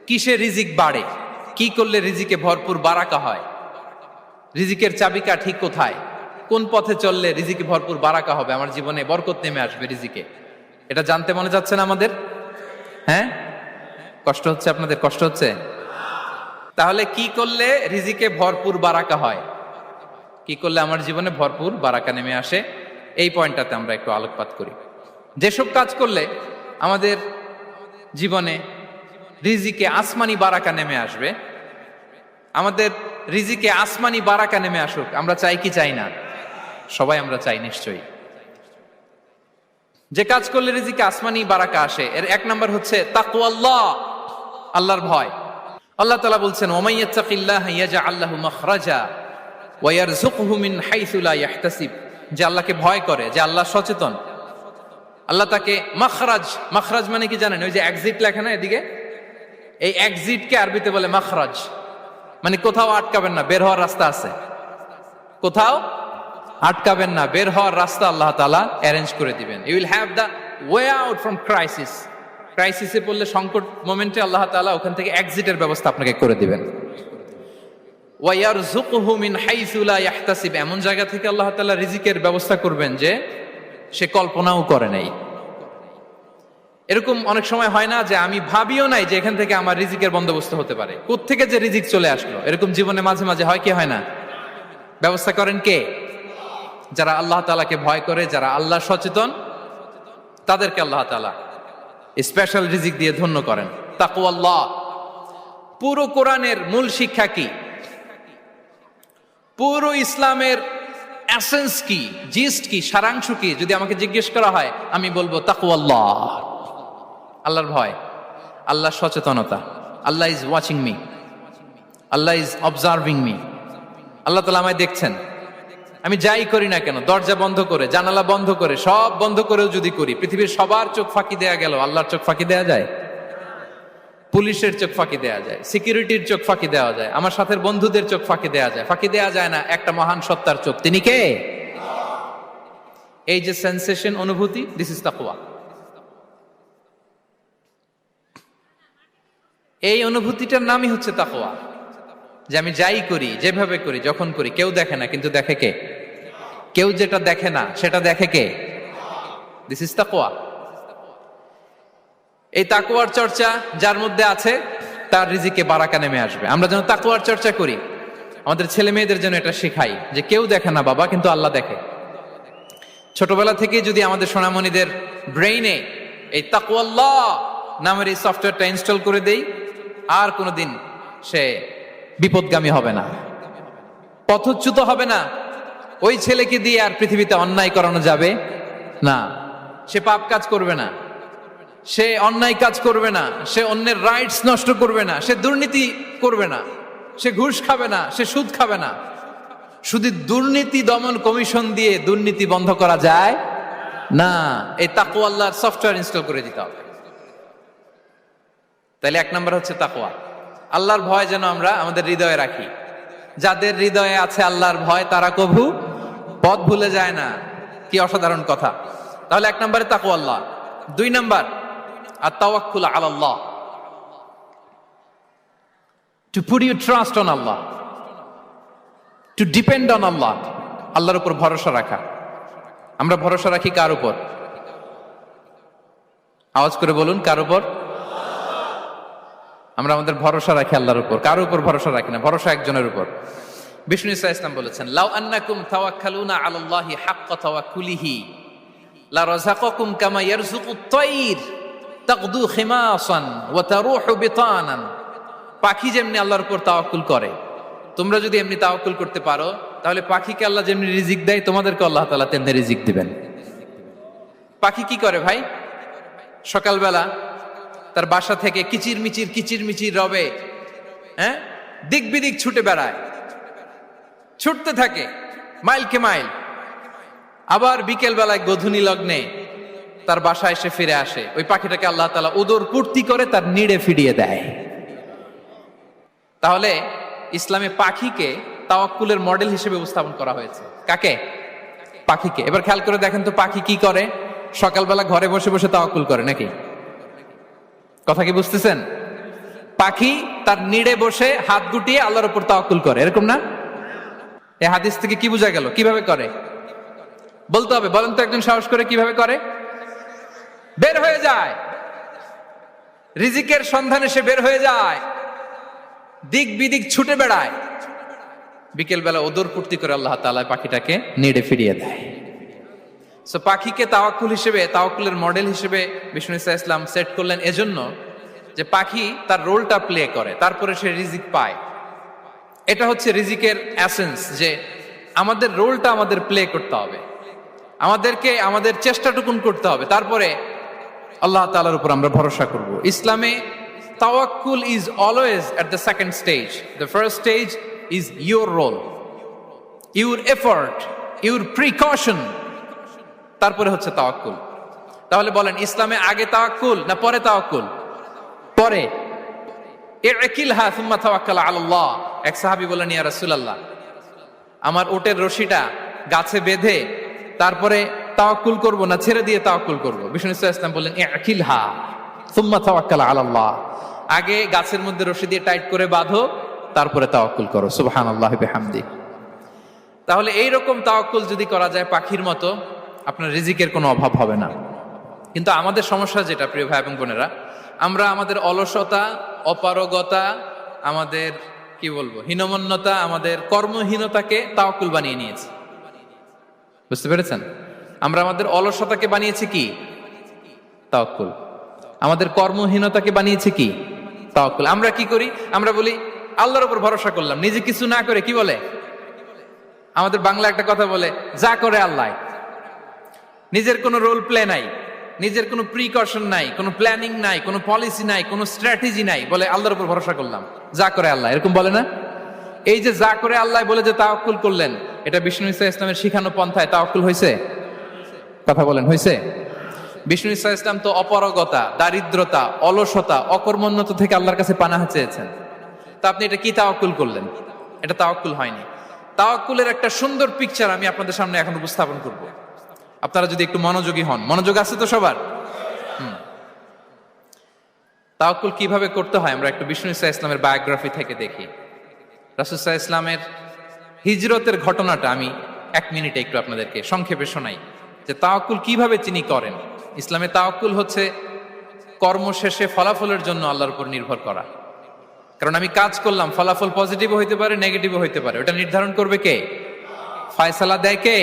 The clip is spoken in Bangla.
কিসে রিজিক বাড়ে, কি করলে রিজিকে ভরপুর বারাকা হয়, রিজিকের চাবিকা ঠিক কোথায়, কোন পথে চললে রিজিকে ভরপুর বারাকা হবে, আমার জীবনে বরকত নেমে আসবে রিজিকে, এটা জানতে মনে যাচ্ছে না আমাদের? হ্যাঁ, কষ্ট হচ্ছে আপনাদের? কষ্ট হচ্ছে? তাহলে কি করলে রিজিকে ভরপুর বারাকা হয়, কি করলে আমার জীবনে ভরপুর বারাকা নেমে আসে, এই পয়েন্টটাতে আমরা একটু আলোকপাত করি। যেসব কাজ করলে আমাদের জীবনে রিজিকে আসমানি বারাকা নেমে আসবে, আমাদের রিজিকে আসমানি বারাকা নেমে আসুক, আমরা চাই কি চাই না? সবাই আমরা চাই নিশ্চয়ই। যে কাজ করলে রিজিকে আসমানি বারাকা আসে, এর এক নাম্বার হচ্ছে তাকওয়াল্লাহ, আল্লাহর ভয়। আল্লাহ তাআলা বলছেন, ওয়ামান ইয়াত্তাকিল্লাহা ইয়াজআল লাহু মাখরাজা ওয়া ইয়ারযুকহু মিন হাইসু লা ইয়াহতাসিব। যে আল্লাহকে ভয় করে, যে আল্লাহ সচেতন, আল্লাহ তাকে মাখরাজ, মাখরাজ মানে কি জানেন? ওই যে এক্সিট লেখা না এদিকে, এই এক্সিটকে আরবিতে বলে মাখরাজ, মানে কোথাও আটকাবেন না, বের হওয়ার রাস্তা আছে, কোথাও আটকাবেন না, বের হওয়ার রাস্তা আল্লাহ তাআলা অ্যারেঞ্জ করে দিবেন। You will have the way out from crisis. ক্রাইসিসে পড়লে, সংকট মোমেন্টে আল্লাহ তাআলা ওখান থেকে এক্সিটের ব্যবস্থা আপনাকে করে দিবেন। ওয়া ইয়ারযুকহু মিন হাইসু লা ইয়াহতাসিব, এমন জায়গা থেকে আল্লাহ তাআলা রিজিকের ব্যবস্থা করবেন যে সে কল্পনাও করে নাই। এরকম অনেক সময় হয় না যে আমি ভাবিও নাই যে এখান থেকে আমার রিজিকের বন্দোবস্ত হতে পারে, কোত্থেকে যে রিজিক চলে আসলো, এরকম জীবনে মাঝে মাঝে হয় কি হয় না? ব্যবস্থা করেন কে? যারা আল্লাহ তাআলাকে ভয় করে, যারা আল্লাহ সচেতন, তাদেরকে আল্লাহ তাআলা স্পেশাল রিজিক দিয়ে ধন্য করেন। তাকওয়াল্লাহ। পুরো কোরআনের মূল শিক্ষা কি? পুরো ইসলামের এসেন্স কি, জিস্ট কি, সারাংশ কি যদি আমাকে জিজ্ঞেস করা হয়, আমি বলবো তাকওয়াল্লাহ, আল্লাহর ভয়, আল্লাহর সচেতনতা। Allah is watching me, Allah is observing me. Allah তাআলা আমায় দেখছেন, আমি যাই করি না কেন, দরজা বন্ধ করে, জানালা বন্ধ করে, সব বন্ধ করেও যদি করি, পৃথিবীর সবার চোখ ফাঁকি দেয়া গেল, আল্লাহর চোখ ফাঁকি দেয়া যায়? পুলিশের চোখ ফাঁকি দেয়া যায়, সিকিউরিটির চোখ ফাঁকি দেওয়া যায়, আমার সাথের বন্ধুদের চোখ ফাঁকি দেয়া যায়, ফাঁকি দেয়া যায় না একটা মহান সত্তার চোখ। তিনি কে? এই যে সেন্সেশন, অনুভূতি, দিস ইজ তাকওয়া। এই অনুভূতিটার নামই হচ্ছে তাকওয়া, যে আমি যাই করি, যেভাবে করি, যখন করি, কেউ দেখে না, কিন্তু দেখে কে? কেউ যেটা দেখে না সেটা দেখে কে? দিস ইজ তাকওয়া। এই তাকওয়ার চর্চা যার মধ্যে আছে, তার রিজিকে বারাকা নেমে আসবে। আমরা যেন তাকওয়ার চর্চা করি, আমাদের ছেলে মেয়েদের যেন এটা শেখাই যে কেউ দেখে না বাবা, কিন্তু আল্লাহ দেখে। ছোটবেলা থেকে যদি আমাদের সোনামণিদের ব্রেইনে এই তাকওয়াল্লাহ নামের এই সফটওয়্যারটা ইনস্টল করে দেই, আর কোনোদিন সে বিপদগামী হবে না, পথচ্যুত হবে না। ওই ছেলেকে দিয়ে আর পৃথিবীতে অন্যায় করানো যাবে না, সে পাপ কাজ করবে না, সে অন্যায় কাজ করবে না, সে অন্যের রাইটস নষ্ট করবে না, সে দুর্নীতি করবে না, সে ঘুষ খাবে না, সে সুদ খাবে না। শুধু দুর্নীতি দমন কমিশন দিয়ে দুর্নীতি বন্ধ করা যায় না, এই তাকওয়া আল্লাহর সফটওয়্যার ইনস্টল করে দিতে হবে। তাহলে এক নাম্বার হচ্ছে তাকওয়া। আল্লাহর ভয় যেন আমরা আমাদের হৃদয়ে রাখি। যাদের হৃদয়ে আছে আল্লাহর ভয়, তারা কভু পথ ভুলে যায় না। কি অসাধারণ কথা! তাহলে এক নম্বরে তাকওয়া আল্লাহ। দুই নাম্বার আত-তাওয়াক্কুল আলাল্লাহ, to put your trust on Allah, to depend on Allah. আল্লাহর উপর ভরসা রাখা। আমরা ভরসা রাখি কার উপর? আওয়াজ করে বলুন, কার উপর? আমরা আমাদের ভরসা রাখি আল্লাহর উপর, কার উপর ভরসা রাখি না। ভরসা একজনের উপর। বিষ্ণু ইসা ইসলাম বলেছেন, লাউ আন্নাকুম তাওয়াক্কালুনা আলাল্লাহি হাক্কা তাওয়াক্কুলিহি লা রাযাকাকুম কামা ইয়ারযুকুত তায়র তাগদু খিমাসান ওয়া তারুহু বিতানান। পাখি যেমনি আল্লাহর উপর তাওয়াক্কুল করে, তোমরা যদি এমনি তাওয়াক্কুল করতে পারো, তাহলে পাখিকে আল্লাহ যেমনি রিজিক দেয়, তোমাদেরকে আল্লাহ তাআলা তেমনি রিজিক দিবেন। পাখি কি করে ভাই? সকালবেলা তার বাসা থেকে কিচিরমিচির রবে, হ্যাঁ, দিক বিদিক ছুটে বেড়ায়, ছুটতে থাকে মাইলকে মাইল। আবার বিকেল বেলায় গোধূলি লগ্নে তার বাসায় এসে ফিরে আসে। ওই পাখিটাকে আল্লাহ তাআলা উদর পূর্তি করে তার নিড়ে ফিরিয়ে দেয়। তাহলে ইসলামে পাখিকে তাওয়াক্কুলের মডেল হিসেবে উপস্থাপন করা হয়েছে। কাকে? পাখিকে। এবার খেয়াল করে দেখেন তো, পাখি কি করে? সকালবেলা ঘরে বসে বসে তাওয়াক্কুল করে নাকি? কথা কি বুঝতেছেন? পাখি তার নিড়ে বসে হাত গুটিয়ে আল্লাহর উপর তাওয়াক্কুল করে, এরকম না? এই হাদিস থেকে কি বোঝা গেল? কিভাবে করে বলতে হবে, বলেন তো একজন সাহস করে কিভাবে করে? বের হয়ে যায়, রিজিকের সন্ধানে সে বের হয়ে যায়, দিক বিদিক ছুটে বেড়ায়, বিকেল বেলা ওদর ফুর্তি করে আল্লাহ তাআলা পাখিটাকে নেড়ে ফিরিয়ে দেয়। সো পাখিকে তাওয়াক্কুল হিসেবে, তাওয়াক্কুলের মডেল হিসেবে বিষ্ণু ইসা ইসলাম সেট করলেন এজন্য যে পাখি তার রোলটা প্লে করে, তারপরে সে রিজিক পায়। এটা হচ্ছে রিজিকের এসেন্স, যে আমাদের রোলটা আমাদের প্লে করতে হবে, আমাদেরকে আমাদের চেষ্টাটুকুন করতে হবে, তারপরে আল্লাহ তাআলার উপর আমরা ভরসা করব। ইসলামে তাওয়াক্কুল is always at the second stage. The first stage is your role, your effort, your precaution, তারপরে হচ্ছে তাওয়াক্কুল। তাহলে বলেন, ইসলামে আগে তাওয়াক্কুল না পরে তাওয়াক্কুল? পরে। ইকিলহা সুম্মা তাওয়াক্কাল আলাল্লাহ। এক সাহাবী বলেন, ইয়া রাসূলুল্লাহ, আমার ওটের রশিটা গাছে বেঁধে তারপরে তাওয়াক্কুল করব না ছেড়ে দিয়ে তাওয়াক্কুল করব? বিষ্ণু ইসলাম বললেন, ইকিলহা সুম্মা তাওয়াক্কাল আলাল্লাহ। আগে গাছের মধ্যে রশি দিয়ে টাইট করে বাঁধো, তারপরে তাওয়াক্কুল করো। সুবহানাল্লাহি বিহামদি। তাহলে এইরকম তাওয়াক্কুল যদি করা যায় পাখির মতো, আপনার রিজিকের কোনো অভাব হবে না। কিন্তু আমাদের সমস্যা যেটা, প্রিয় ভাই এবং বোনেরা, আমরা আমাদের অলসতা, অপারগতা, আমাদের কি বলবো হীনমন্যতা, আমাদের কর্মহীনতাকে তাওয়াক্কুল বানিয়ে নিয়েছি। বুঝতে পেরেছেন? আমরা আমাদের অলসতাকে বানিয়েছি কি? তাওয়াক্কুল। আমাদের কর্মহীনতাকে বানিয়েছি কি? তাওয়াক্কুল। আমরা কি করি? আমরা বলি আল্লাহর উপর ভরসা করলাম, নিজে কিছু না করে। কি বলে আমাদের বাংলা একটা কথা বলে, যা করে আল্লাহ। নিজের কোনো রোল প্লে নাই, নিজের কোনো প্রিকশন নাই, কোনো প্ল্যানিং নাই, কোনো পলিসি নাই, কোনো স্ট্র্যাটেজি নাই, বলে আল্লাহর উপর ভরসা করলাম, যা করে আল্লাহ। এরকম বলে না? এই যে যা করে আল্লাহ বলে যে তাওয়াক্কুল করলেন, এটা বিষ্ণু ইসা ইসলামের শিখানো পন্থায় তাওয়াক্কুল হয়েছে? কথা বলেন, হয়েছে? বিষ্ণু ইসা ইসলাম তো অপারগতা, দারিদ্রতা, অলসতা, অকর্মণ্যতা থেকে আল্লাহর কাছে পানাহ চেয়েছেন। তা আপনি এটা কি তাওয়াক্কুল করলেন? এটা তাওয়াক্কুল হয়নি। তাওয়াক্কুলের একটা সুন্দর পিকচার আমি আপনাদের সামনে এখন উপস্থাপন করব, আপনারা যদি একটু মনোযোগী হন। মনোযোগ আছে তো সবার? তাওয়াক্কুল কিভাবে করতে হয় আমরা একটু বিষ্ণু ইসা ইসলামের বায়োগ্রাফি থেকে দেখি। রাসূল সাল্লাল্লাহু আলাইহি ইসলামের হিজরতের ঘটনাটা আমি 1 মিনিটে একটু আপনাদেরকে সংক্ষেপে শোনাই, যে তাওয়াক্কুল কিভাবে তিনি করেন। ইসলামে তাওয়াক্কুল হচ্ছে কর্ম শেষে ফলাফলের জন্য আল্লাহর উপর নির্ভর করা। কারণ আমি কাজ করলাম, ফলাফল পজিটিভও হইতে পারে, নেগেটিভও হইতে পারে, ওটা নির্ধারণ করবে কে? ফায়সালা দেয় কে?